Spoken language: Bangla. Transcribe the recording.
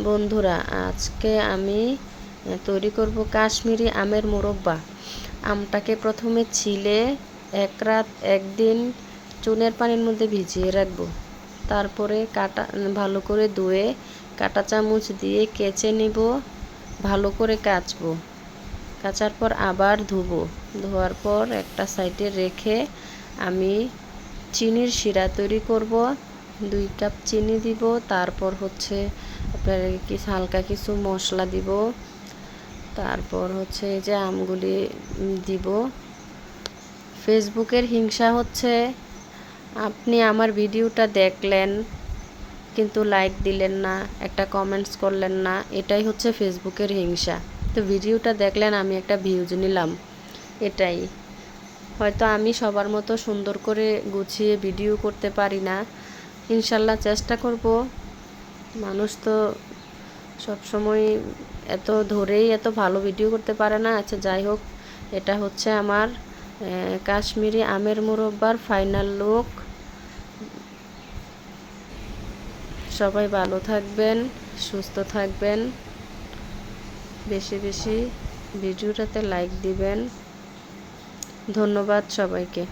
বন্ধুরা, আজকে আমি তৈরি করব কাশ্মীরি আমের মোরব্বা। আমটাকে প্রথমে ছিলে একদিন চুনের পানির মধ্যে ভিজিয়ে রাখবো। তারপরে ভালো করে ধুয়ে কাঁটা চামচ দিয়ে কেচে নিব, ভালো করে কাচবো। কাচার পর আবার ধুবো। ধোয়ার পর একটা সাইডে রেখে আমি চিনির শিরা তৈরি করব। 2 কাপ চিনি দিব, তারপর হচ্ছে আপনার হালকা কিছু মশলা দিব, তারপর হচ্ছে এই যে আমগুলি দিব। ফেসবুকের হিংসা হচ্ছে, আপনি আমার ভিডিওটা দেখলেন কিন্তু লাইক দিলেন না, একটা কমেন্টস করলেন না, এটাই হচ্ছে ফেসবুকের হিংসা। তো ভিডিওটা দেখলেন, আমি একটা ভিউজ নিলাম, এটাই। হয়তো আমি সবার মতো সুন্দর করে গুছিয়ে ভিডিও করতে পারি না, ইনশাল্লাহ চেষ্টা করব। মানুষ তো সবসময় এত ধরেই এত ভালো ভিডিও করতে পারে না। আচ্ছা, যাই হোক, এটা হচ্ছে আমার কাশ্মীরি আমের মোরব্বার ফাইনাল লুক। সবাই ভালো থাকবেন, সুস্থ থাকবেন, বেশি বেশি ভিডিওটাতে লাইক দিবেন। ধন্যবাদ সবাইকে।